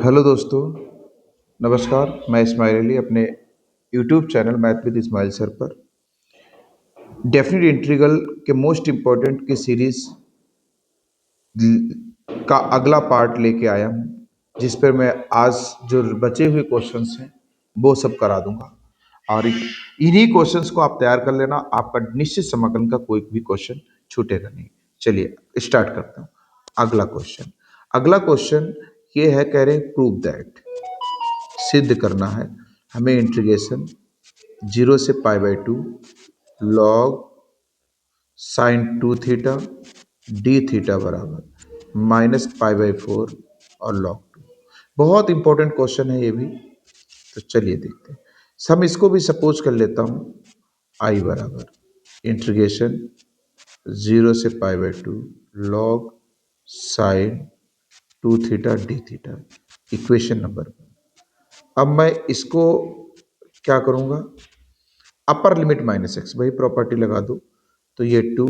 Hello दोस्तों, नमस्कार। मैं इस्माइल अली अपने YouTube channel math with Ismail sir पर डेफिनेट इंटीग्रल के मोस्ट इम्पोर्टेंट की सीरीज का अगला पार्ट लेके आया हूँ, जिस पर मैं आज जो बचे हुए क्वेश्चंस हैं वो सब करा दूंगा। और इन्हीं क्वेश्चंस को आप तैयार कर लेना, आपका निश्चित समाकलन का कोई भी क्वेश्चन छूटेगा नहीं। चलिए स्टार्ट करता हूँ। अगला क्वेश्चन ये है, कह रहे हैं प्रूव दैट, सिद्ध करना है हमें इंटीग्रेशन 0 से pi by 2 log sign 2 theta D theta बराबर माइनस पाई बाई 4 और लॉग 2। बहुत इंपॉर्टेंट क्वेश्चन है ये भी। तो चलिए देखते हैं। हम इसको भी सपोज कर लेता हूँ आई बराबर इंटीग्रेशन 0 से pi by 2 log sign 2 theta D theta, equation number 1। अब मैं इसको क्या करूंगा, अपर लिमिट माइनस एक्स, वही प्रॉपर्टी लगा दो। तो ये 2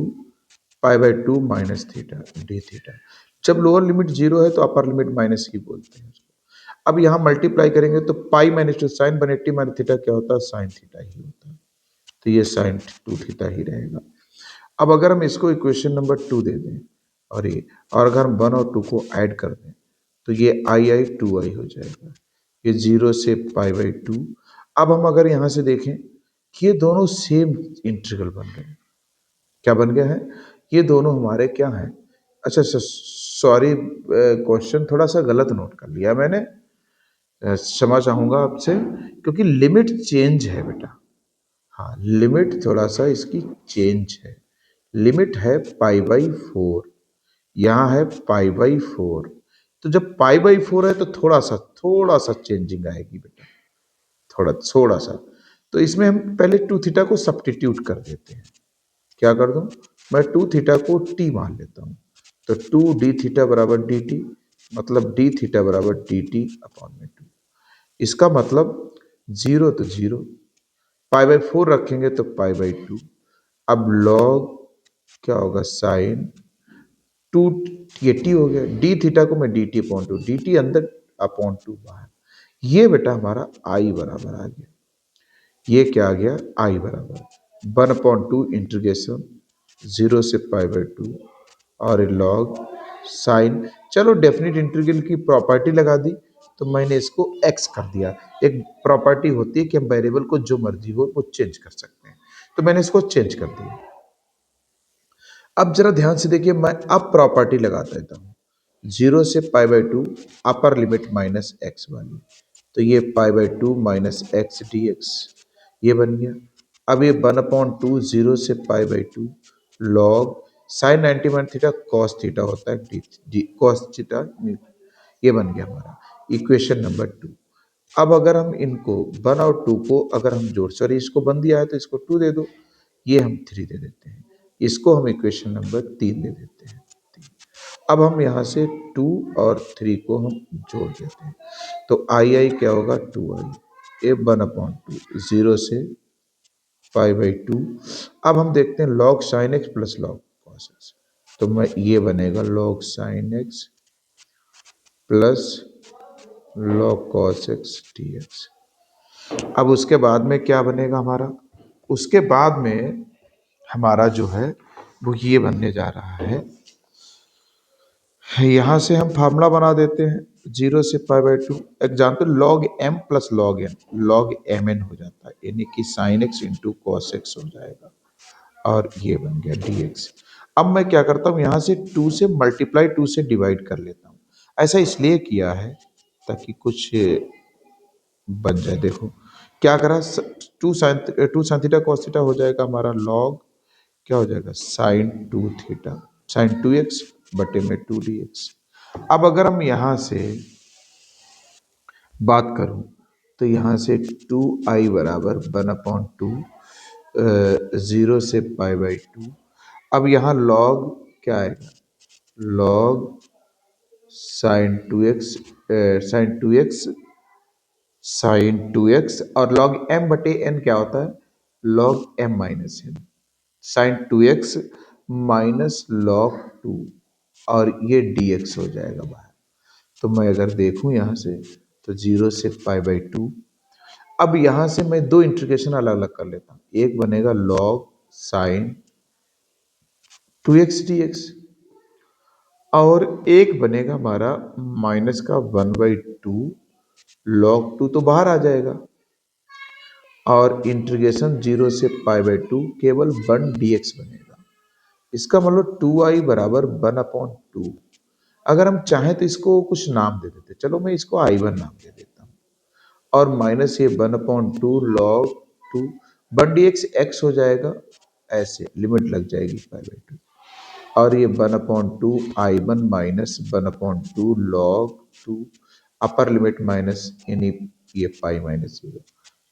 पाई by 2 minus theta D theta. जब लोअर लिमिट 0 है तो अपर लिमिट माइनस ही बोलते हैं उसको। अब यहाँ मल्टीप्लाई करेंगे तो pi minus 2 sine 180 minus theta क्या होता है, साइन थीटा ही होता है। तो ये साइन 2 थीटा ही रहेगा। अब अगर हम इसको इक्वेशन नंबर 2 दे दें और अगर हम 1 और 2 को ऐड कर दें तो ये आई 2 आई हो जाएगा। ये 0 से पाई बाई 2। अब हम अगर यहाँ से देखें कि ये दोनों सेम इंटीग्रल बन रहे हैं। क्या बन गया है, ये दोनों हमारे क्या हैं। अच्छा सॉरी, क्वेश्चन थोड़ा सा गलत नोट कर लिया मैंने, क्षमा चाहूंगा आपसे, क्योंकि लिमिट चेंज है बेटा। हाँ, लिमिट थोड़ा सा इसकी चेंज है। लिमिट है पाई बाई 4, यहाँ है पाई बाई 4। तो जब पाई बाई 4 है तो थोड़ा सा चेंजिंग आएगी बेटा, थोड़ा थोड़ा सा। तो इसमें हम पहले 2 थीटा को सब्स्टिट्यूट कर देते हैं। क्या कर दूं, मैं 2 थीटा को टी मान लेता हूं। तो 2 डी थीटा बराबर डी टी, मतलब डी थीटा बराबर डी टी अपॉन में 2। इसका मतलब 0 तो 0, पाई बाई 4 रखेंगे तो पाई बाई 2। अब लॉग क्या होगा, साइन 2, ये टी हो गया, डी थीटा को मैं D t upon 2, D T अंदर अपॉन 2 बाहर। ये बेटा हमारा आई बराबर आ गया। ये क्या आ गया, आई बराबर 1/2 इंटीग्रेशन 0 से पाई बाई 2 और लॉग साइन, चलो डेफिनेट इंटीग्रल की प्रॉपर्टी लगा दी तो मैंने इसको x कर दिया। एक प्रॉपर्टी होती है कि हम वेरिएबल को जो मर्जी हो वो चेंज कर सकते हैं, तो मैंने इसको चेंज कर दिया। अब जरा ध्यान से देखिए, मैं अब प्रॉपर्टी लगा देता हूँ 0 से pi by 2 upper limit minus x वाली। तो ये पाई by 2 minus x d x ये बन गया। अब ये 1/2 0 से pi by 2 log sign 90 minus theta cos theta होता है डी डी कॉस थीटा, ये बन गया हमारा इक्वेशन नंबर 2। अब अगर हम इनको 1 और 2 को अगर हम जोड़, सॉरी इसको 1 दिया है तो इसको 2 दे दो, ये हम 3 दे देते हैं, इसको हम इक्वेशन नंबर 3 दे देते हैं। अब हम यहाँ से 2 और 3 को हम जोड़ देते हैं। तो आई क्या होगा, 2i, ए 1/2 0 से पाई बाई 2। अब हम देखते हैं log sine x plus log cos x. तो मैं ये बनेगा log sine x plus log cos x d x. अब उसके बाद में क्या बनेगा हमारा, उसके बाद में हमारा जो है वो ये बनने जा रहा है, यहाँ से हम फार्मूला बना देते हैं 0 से pi by 2। Example log m plus log n, log m n हो जाता है, यानी कि sine x into cos x हो जाएगा, और ये बन गया डी एक्स। अब मैं क्या करता हूँ, यहाँ से 2 से मल्टीप्लाई 2 से डिवाइड कर लेता हूँ। ऐसा इसलिए किया है ताकि कुछ बन जाए। देखो क्या करा, 2 साइन थीटा कॉस थीटा हो जाएगा हमारा, लॉग क्या हो जाएगा, साइन 2 थीटा साइन 2x बटे में 2 dx। अब अगर हम यहाँ से बात करूं तो यहाँ से 2i बराबर 1/2 0 से पाई बाई 2। अब यहाँ लॉग क्या आएगा, log sign 2x sign 2x और लॉग m बटे n क्या होता है, log m minus n, sine 2x minus log 2 और ये dx हो जाएगा बाहर। तो मैं अगर देखूं यहाँ से तो 0 से π/2। अब यहाँ से मैं दो इंटीग्रेशन अलग अलग कर लेता हूँ। एक बनेगा log sin 2x dx और एक बनेगा हमारा माइनस का 1/2 log 2 तो बाहर आ जाएगा और इंटीग्रेशन 0 से π/2 केवल 1 dx बनेगा। इसका मतलब 2i बराबर 1/2। अगर हम चाहें तो इसको कुछ नाम दे देते, चलो मैं इसको i1 नाम दे देता हूँ और माइनस ये 1/2 log 2 1 dx x हो जाएगा, ऐसे लिमिट लग जाएगी π/2 और ये 1/2 i1 minus 1/2 log 2 upper limit minus यानी ये पाई माइनस होगा,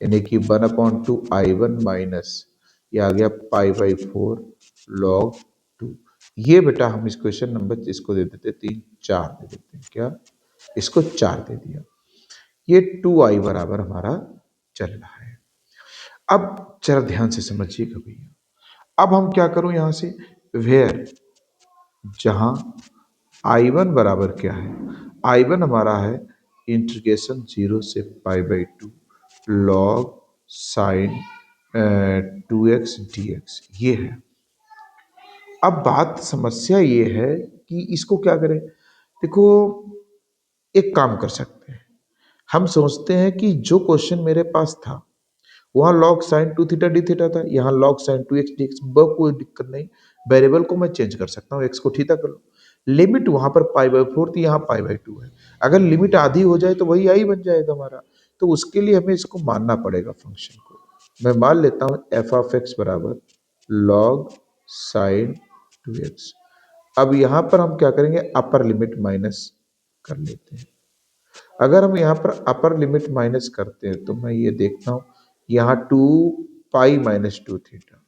यानी कि 1/2 i1 माइनस ये आ गया π/4 log 2। ये बेटा हम इस क्वेश्चन नंबर इसको दे देते 3 4 दे देते हैं, क्या इसको 4 दे दिया। ये 2i बराबर हमारा चल रहा है। अब जरा ध्यान से समझिएगा भैया, अब हम क्या करूं यहां से वेयर जहां i1 बराबर क्या है, i1 हमारा है इंटीग्रेशन 0 से π/2 log sin 2x dx, ये है। अब बात समस्या ये है कि इसको क्या करें। देखो एक काम कर सकते हैं, हम सोचते हैं कि जो क्वेश्चन मेरे पास था वहाँ log sin 2 theta D theta था, यहाँ log sin 2x dx, कोई दिक्कत नहीं, वेरिएबल को मैं चेंज कर सकता हूँ, x को थीटा कर लो। लिमिट वहाँ पर π/4 थी, यहाँ π/2 है। अगर लिमिट आधी हो जाए तो वही आई बन जाएगा हमारा, तो उसके लिए हमें इसको मानना पड़ेगा फंक्शन को। मैं मान लेता हूँ f(x) बराबर log sin 2x। अब यहाँ पर हम क्या करेंगे, अपर लिमिट माइनस कर लेते हैं। अगर हम यहाँ पर अपर लिमिट माइनस करते हैं तो मैं ये देखता हूँ यहाँ 2 माइनस 2 थीटा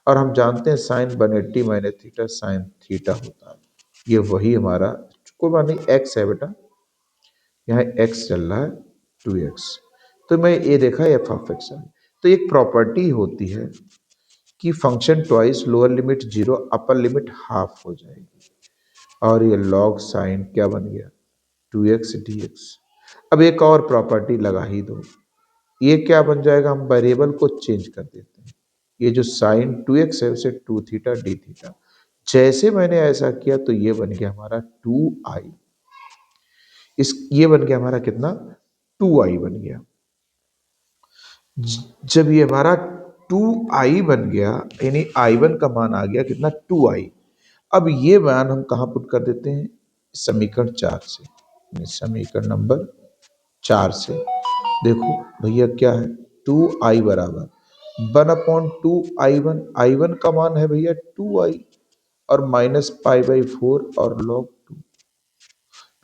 और हम जानते हैं sine 180 minus theta sine theta होता है। ये वही हमारा कोई बात नहीं, एक्स है बेटा, यहाँ एक्स चल रहा है 2x, तो मैं ये देखा f(x) है। तो एक प्रॉपर्टी होती है कि function twice lower limit 0 upper limit half हो जाएगी और ये log साइन क्या बन गया 2x dx। अब एक और प्रॉपर्टी लगा ही दो, ये क्या बन जाएगा, हम वेरिएबल को चेंज कर देते हैं। ये जो साइन 2x है उसे 2 थीटा डी थीटा, जैसे मैंने ऐसा किया तो ये बन गया हमारा 2i, ये बन गया हमारा कितना 2i बन गया। जब ये हमारा 2i बन गया यानी i1 का मान आ गया कितना 2i। अब ये मान हम कहाँ पुट कर देते हैं, समीकरण 4 से, समीकरण नंबर 4 से देखो भैया क्या है 2i बराबर 1/2 i1 का मान है भैया 2i और माइनस π/4 और log 2।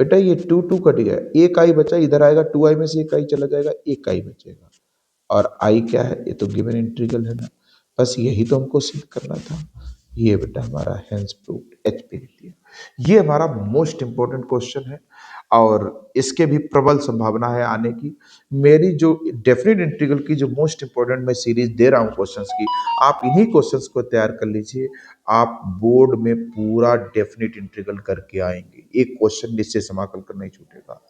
बेटा ये 2 कट गया, एक आई बचा, इधर आएगा 2i में से एक आई चला जाएगा, एक आई बचेगा और आई क्या है, ये तो गिवन इंटीग्रल है ना, बस यही तो हमको सिद्ध करना था। ये बेटा हमारा हेंस प्रूव्ड एच पी लिख दिया। ये हमारा मोस्ट इंपॉर्टेंट क्वेश्चन है और इसके भी प्रबल संभावना है आने की। मेरी जो डेफिनेट इंटीग्रल की जो मोस्ट इंपॉर्टेंट मैं सीरीज दे रहा हूँ क्वेश्चंस की, आप इन्हीं क्वेश्चंस को तैयार कर लीजिए, आप बोर्ड में पूरा डेफिनेट इंटीग्रल करके आएंगे, एक क्वेश्चन निश्चय समाकल कर नहीं छूटेगा।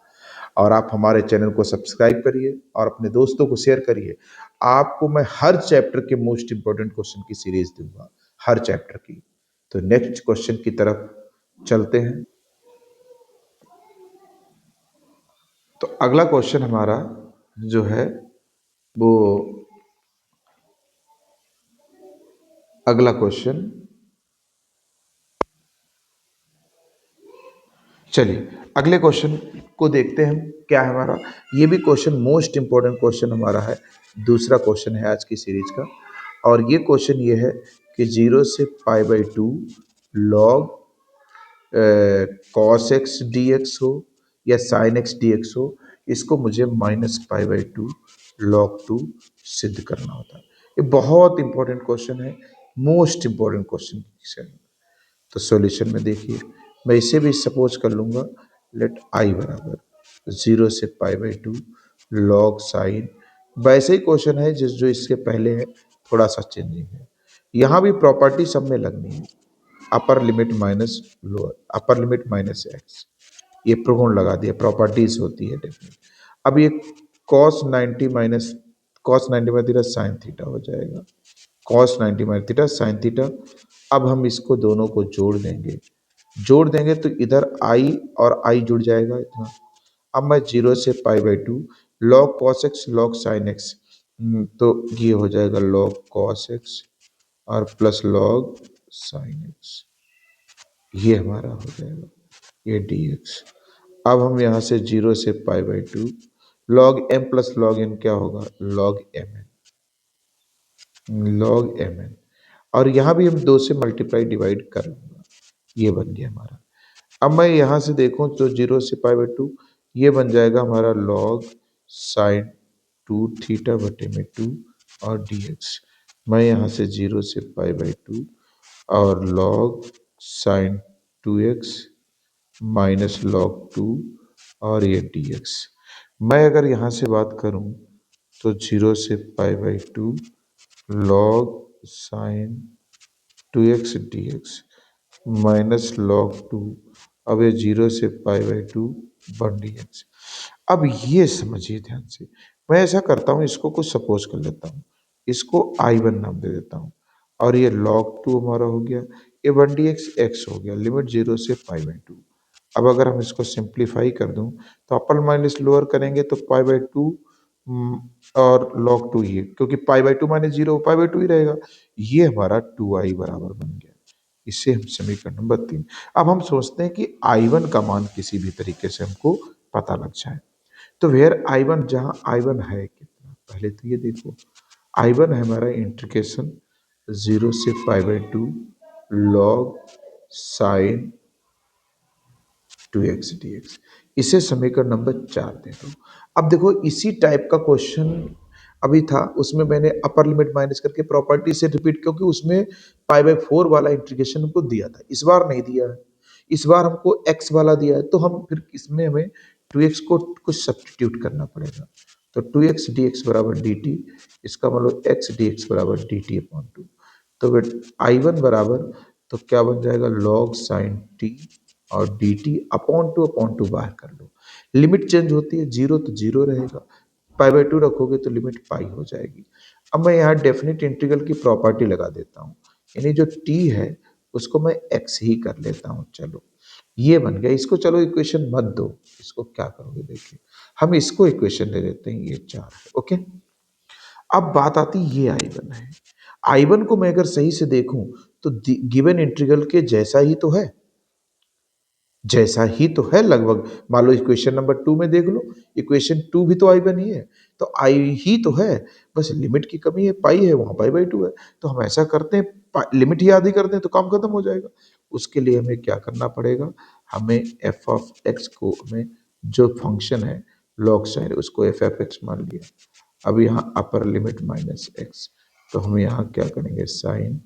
और आप हमारे चैनल को सब्सक्राइब करिए और अपने दोस्तों को शेयर करिए। आपको मैं हर चैप्टर के मोस्ट इंपॉर्टेंट क्वेश्चन की सीरीज दूंगा, हर चैप्टर की। तो नेक्स्ट क्वेश्चन की तरफ चलते हैं। तो अगला क्वेश्चन हमारा जो है वो अगला क्वेश्चन, चलिए अगले क्वेश्चन को देखते हैं क्या है हमारा। ये भी क्वेश्चन मोस्ट इंपॉर्टेंट क्वेश्चन हमारा है, दूसरा क्वेश्चन है आज की सीरीज का। और ये क्वेश्चन ये है कि 0 से π/2 log cos x dx हो या sin x dx हो, इसको मुझे माइनस π/2 log 2 सिद्ध करना होता है। ये बहुत इंपॉर्टेंट क्वेश्चन है, मोस्ट इंपॉर्टेंट क्वेश्चन। तो सॉल्यूशन में देखिए, मैं इसे भी सपोज कर लूँगा, लेट आई बराबर 0 से π/2 log साइन, वैसे ही क्वेश्चन है जिस जो इसके पहले है, थोड़ा सा चेंजिंग है। यहाँ भी प्रॉपर्टी सब में लगनी है, upper limit minus lower, upper limit minus x, ये प्रगुण लगा दिया, प्रॉपर्टीज होती है डेफिनेट। अब ये cos 90 minus cos 90 minus theta sine theta हो जाएगा, cos 90 minus theta sine theta. अब हम इसको दोनों को जोड़ देंगे तो इधर आई और आई जुड़ जाएगा इतना। अब मैं 0 से π/2 log cos x log sin x, तो ये हो जाएगा log cos x और प्लस log sin x, ये हमारा हो जाएगा ये dx। अब हम यहाँ से 0 से π/2 log m plus log n क्या होगा, log mn, और यहाँ भी हम 2 से मल्टीप्लाई डिवाइड कर लूंगा, ये बन गया हमारा। अब मैं यहाँ से देखूं तो 0 से π/2 ये बन जाएगा हमारा log sin 2 थीटा बटे में 2 और dx। मैं यहाँ से 0 से π/2 और log sin 2x minus log 2 और ये dx। मैं अगर यहाँ से बात करूँ तो 0 से π/2 log sin 2x dx minus log 2, अब ये 0 से π/2 1 dx। अब ये समझिए ध्यान से, मैं ऐसा करता हूँ, इसको कुछ सपोज कर लेता हूँ, इसको I1 नाम दे देता हूँ और ये log 2 हमारा हो गया, ये 1 dx x हो गया, लिमिट 0 से π/2। अब अगर हम इसको सिंप्लीफाई कर दूं तो अपर माइनस लोअर करेंगे तो π/2 और log 2 ये, क्योंकि π/2 माइनस 0 π/2 ही रहेगा, ये हमारा 2i बराबर बन गया। इससे हम समीकरण नंबर 3। अब हम सोचते हैं कि I1 का मान किसी भी तरीके से हमको पता लग जाए, तो वेयर I1, जहां I1 है कितना, पहले तो ये देखो I1 है हमारा इंटीग्रेशन 0 से π/2 log साइन 2x dx, इसे समीकरण नंबर 4 दे दो। अब देखो इसी टाइप का क्वेश्चन अभी था, उसमें मैंने अपर लिमिट माइनस करके प्रॉपर्टी से रिपीट, क्योंकि उसमें π/4 वाला इंटीग्रेशन हमको दिया था, इस बार नहीं दिया है, इस बार हमको x वाला दिया है, तो हम फिर इसमें हमें 2x को कुछ सब्सटीट्यूट करना पड़ेगा। तो 2x dx बराबर dt, इसका मतलब x dx बराबर dt/2। तो I1 बराबर, तो क्या बन जाएगा log sin t और dt/2 बाहर कर लो, लिमिट चेंज होती है, जीरो तो जीरो रहेगा, π/2 रखोगे तो लिमिट पाई हो जाएगी। अब मैं यहाँ डेफिनेट इंटीग्रल की प्रॉपर्टी लगा देता हूँ, यानी जो t है उसको मैं x ही कर लेता हूँ। चलो ये बन गया, इसको चलो इक्वेशन मत दो, इसको क्या करोगे देखिए, हम इसको इक्वेशन ले लेते हैं, ये 4 है, ओके। अब बात आती ये I1 है, I1 को मैं अगर सही से देखूं तो गिवन इंटीग्रल के जैसा ही तो है लगभग। मान लो इक्वेशन नंबर 2 में देख लो, इक्वेशन 2 भी तो I1 ही है, तो I ही तो है, बस लिमिट की कमी है, पाई है वहां π/2 है। तो हम ऐसा करते हैं, लिमिट ही आधी कर दें तो काम खत्म हो जाएगा। उसके लिए हमें क्या करना पड़ेगा, हमें f ऑफ x को, हमें जो फंक्शन है log साइन उसको f ऑफ x मान लिया। अब यहाँ अपर लिमिट माइनस x, तो हम यहाँ क्या करेंगे साइन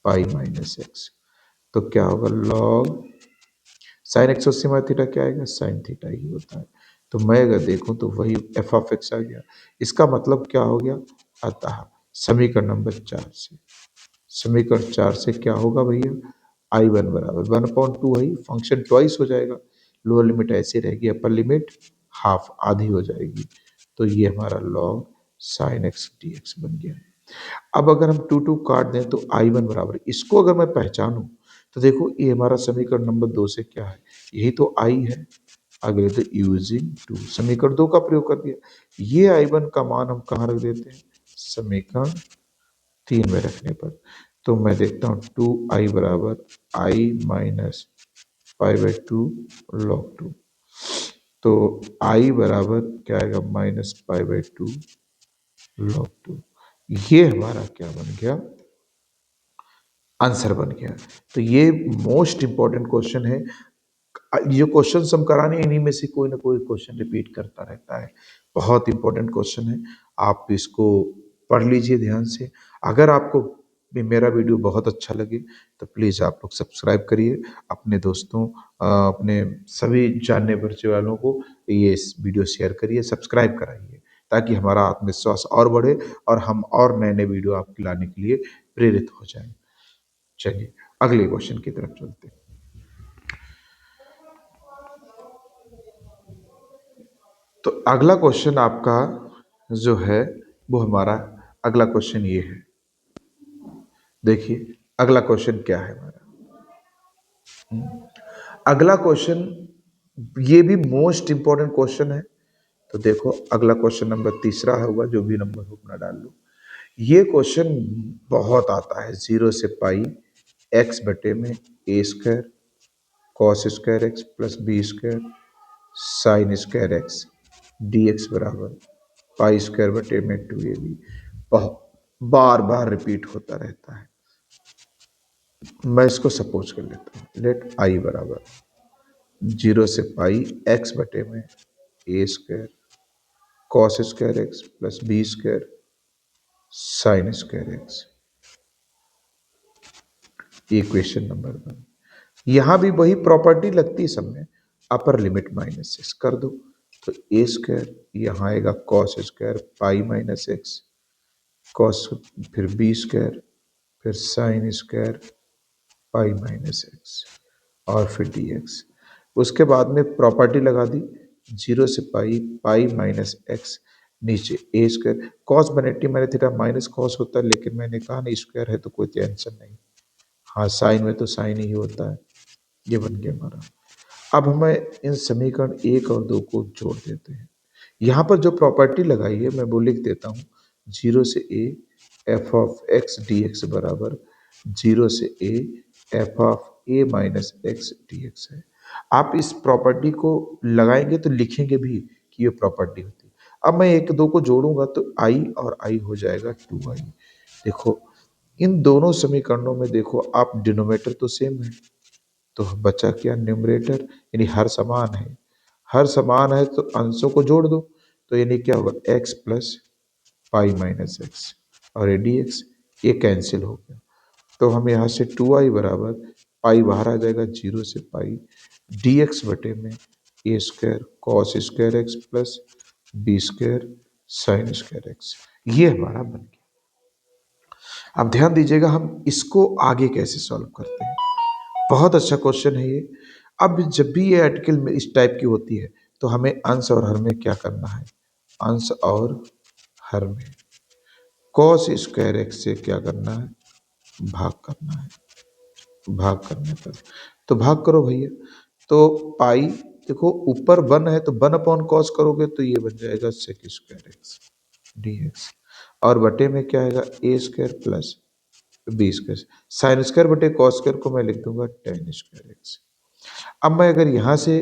पाई माइनस x, तो क्या होगा log साइन एक्स अस्सी माइनस थीटा क्या आएगा, साइन थीटा ही होता है। तो मैं अगर देखूं तो वही एफ ऑफ एक्स आ गया, इसका मतलब क्या हो गया, अतः समीकरण नंबर 4 से, समीकरण 4 से क्या होगा भैया, I1 बराबर 1/2 है, फंक्शन ट्वाइस हो जाएगा, लोअर लिमिट ऐसे रहेगी, अपर लिमिट हाफ आधी हो जाएगी, तो ये हमारा log sine x d x बन गया। अब अगर हम 2 काट दें तो I1 बराबर, इसको अगर मैं पहचानूं तो देखो ये हमारा समीकरण नंबर 2 से क्या है, यही तो I है, अगले तो यूजिंग 2, समीकरण 2 का प्रयोग कर दिया। ये I1 का मान हम कहाँ रख देते हैं, समीकरण 3 में रखने पर, तो मैं देखता हूँ 2i बराबर I माइनस π/2 log 2, तो I बराबर क्या आएगा, माइनस π/2 log 2, ये हमारा क्या बन गया, आंसर बन गया। तो ये मोस्ट इंपॉर्टेंट क्वेश्चन है, ये क्वेश्चन हम कराने, इन्हीं में से कोई ना कोई क्वेश्चन रिपीट करता रहता है, बहुत इंपॉर्टेंट क्वेश्चन है, आप इसको पढ़ लीजिए ध्यान से। अगर आपको भी मेरा वीडियो बहुत अच्छा लगे तो प्लीज़ आप लोग सब्सक्राइब करिए, अपने दोस्तों, अपने सभी जानने परिचय वालों को ये इस वीडियो शेयर करिए, सब्सक्राइब कराइए, ताकि हमारा आत्मविश्वास और बढ़े और हम और नए नए वीडियो आपको लाने के लिए प्रेरित हो जाएं। चलिए अगले क्वेश्चन की तरफ चलते हैं। तो अगला क्वेश्चन आपका जो है वो हमारा अगला क्वेश्चन ये है। देखिए अगला क्वेश्चन क्या है हमारा। अगला क्वेश्चन ये भी मोस्ट इंपॉर्टेंट क्वेश्चन है। तो देखो अगला क्वेश्चन नंबर तीसरा होगा, जो भी नंबर हो अपना डाल लो। ये क्वेश्चन बहुत आता है। 0 से पाई एक्स बटे में a square cos square x plus b square sine square x d x बराबर पाई स्क्वायर बटे में 2ab। बहुत बार बार रिपीट होता रहता है। मैं इसको सपोज कर लेता हूँ। लेट आई बराबर 0 से पाई एक्स बटे में a square cos square x plus b square sine square x. Equation number 1। यहां भी वही प्रॉपर्टी लगती है सब में। अपर लिमिट -6 कर दो तो ए स्क्वायर यहाँ आएगा cos square pi -x cos फिर बी स्क्वायर फिर साइन स्क्वायर पाई -x और फिर dx। उसके बाद में प्रॉपर्टी लगा दी 0 से पाई पाई -x नीचे ए स्क्वायर कॉस बनेटी मैंने थीटा माइनस कॉस होता है, लेकिन मैंने कहा ना स्क्वायर है तो कोई टेंशन नहीं। हाँ साइन में तो साइन ही होता है। ये बन गया हमारा। अब हमें इन समीकरण 1 और 2 को जोड़ देते हैं। यहाँ पर जो प्रॉपर्टी लगाई है मैं वो लिख देता हूँ। 0 से A F of x d x बराबर 0 से A F of A minus x d x है। आप इस प्रॉपर्टी को लगाएंगे तो लिखेंगे भी कि ये प्रॉपर्टी होती है। अब मैं 1 2 को जोड़ूंगा तो आई और आई हो जाएगा 2i। देखो इन दोनों समीकरणों में देखो आप डिनोमिनेटर तो सेम है, तो बचा क्या न्यूमरेटर, यानी हर समान है। हर समान है तो अंशों को जोड़ दो तो यानी क्या होगा x plus pi minus x और ये डी एक्स ये कैंसिल हो गया। तो हम यहाँ से 2i बराबर पाई बाहर आ जाएगा 0 से पाई डी एक्स बटे में a square cos square x plus b square sine square x. ये हमारा बन गया। अब ध्यान दीजिएगा हम इसको आगे कैसे सॉल्व करते हैं। बहुत अच्छा क्वेश्चन है ये। अब जब भी ये आर्टिकल में इस टाइप की होती है तो हमें अंश और हर में क्या करना है। अंश और हर में कॉस स्क्वायर एक्स से क्या करना है भाग करना है। भाग करने पर तो भाग करो भैया। तो पाई देखो ऊपर 1 है तो 1 अपॉन कॉस करोगे तो ये बन जाएगा sec square x d x और बटे में क्या आएगा a square plus b square sine square बटे कॉस स्क्वायर को मैं लिख दूंगा टेन स्क्वायर एक्स। अब मैं अगर यहाँ से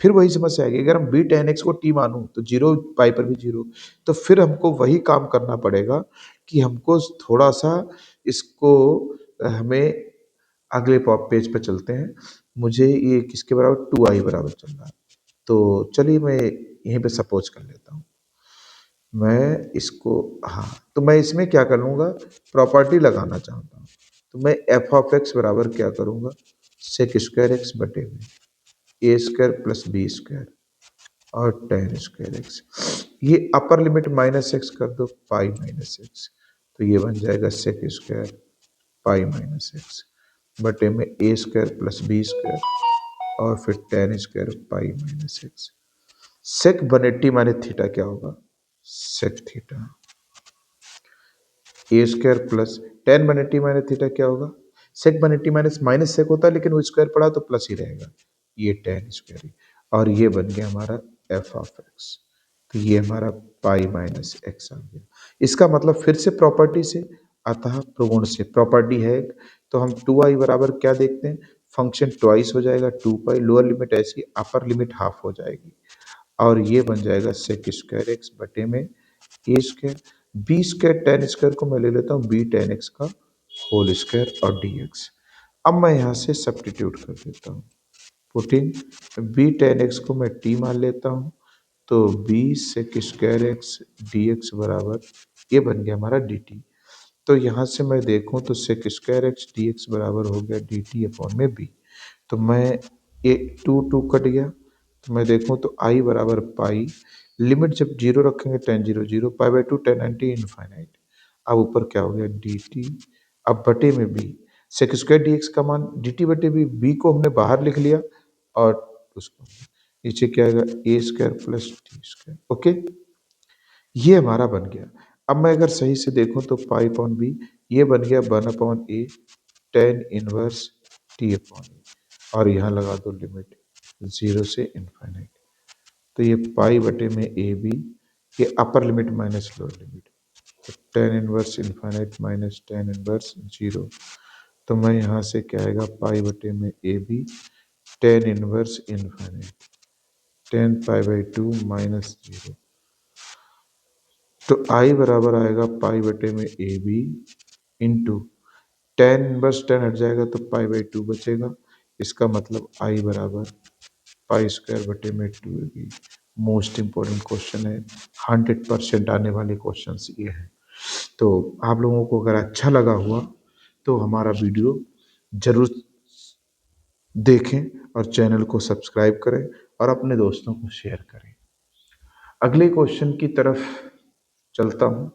फिर वही समस्या आएगी। अगर हम बी टेन एक्स को टी मानूं तो 0 पाई पर भी 0, तो फिर हमको वही काम करना पड़ेगा कि हमको थोड़ा सा इसको हमें अगले पेज पे चलते हैं। मुझे ये किसके बराबर 2i बराबर चल रहा है। तो चलिए मैं यहीं पे सपोज कर लेता हूँ। मैं इसको हाँ तो मैं इसमें क्या कर लूँगा प्रॉपर्टी लगाना चाहता हूँ। तो मैं एफ ऑफ एक्स बराबर क्या करूँगा सेक स्क्वायर एक्स बटे में a square plus b square और टेन स्क्वायर एक्स। ये अपर लिमिट -x कर दो पाई -x तो ये बन जाएगा सेक स्क्वायर पाई -x बटे में a square plus b square और फिर ten square pi -x। Sec 180 माने थीटा क्या होगा sec theta a square plus ten 180 minus theta क्या होगा सेक 180 माइनस सेक होता है, लेकिन वो स्क्वायर पड़ा तो प्लस ही रहेगा। ये टेन स्क्वायर और ये बन गया हमारा एफ ऑफ एक्स। तो ये हमारा पाई माइनस एक्स आ गया। इसका मतलब फिर से प्रॉपर्टी से अतः प्रगुण से प्रॉपर्टी है। तो हम 2i बराबर क्या देखते हैं फंक्शन ट्वाइस हो जाएगा 2 पाई लोअर लिमिट ऐसी अपर लिमिट हाफ हो जाएगी और ये बन जाएगा सेक स्क्वायर एक्स बटे में a square b square ten square को मैं ले लेता हूँ बी टेन एक्स का होल स्क्वायर और डी एक्स। अब मैं यहाँ से सब्सटीट्यूट कर देता हूँ। पुटिंग बी टेन एक्स को मैं टी मान लेता हूँ तो b sec square x d x बराबर ये बन गया हमारा डी टी। तो यहाँ से मैं देखूँ तो sec square x d x बराबर हो गया डी टी अपॉन में बी। तो मैं ए 2 कट गया तो मैं देखूँ तो आई बराबर पाई लिमिट जब 0 रखेंगे ten 0 0 pi by 2 ten ninety infinite. अब ऊपर क्या हो गया डी टी अब बटे में b sec square d x का मान डी टी बटे बी को हमने बाहर लिख लिया और उसको नीचे क्या आएगा a square plus t square. Okay, ये हमारा बन गया। अब मैं अगर सही से देखूं तो पाई अपॉन बी ये बन गया 1/a tan inverse t upon a, और यहाँ लगा दो लिमिट 0 से इनफाइनाइट। तो ये पाई बटे में ए बी, ये upper limit minus lower limit, तो tan inverse infinite minus tan inverse 0। तो मैं यहाँ से क्या आएगा पाई बटे में a b tan inverse infinite tan pi by 2 minus 0। तो आई बराबर आएगा पाई बटे में a b into tan inverse tan हट जाएगा तो पाई बाई 2 बचेगा। इसका मतलब आई बराबर पाई स्क्वायर बटे में 2ab। मोस्ट इंपॉर्टेंट क्वेश्चन है, 100% आने वाले क्वेश्चंस ये हैं। तो आप लोगों को अगर अच्छा लगा हुआ तो हमारा वीडियो जरूर देखें और चैनल को सब्सक्राइब करें और अपने दोस्तों को शेयर करें। अगले क्वेश्चन की तरफ चलता हूँ।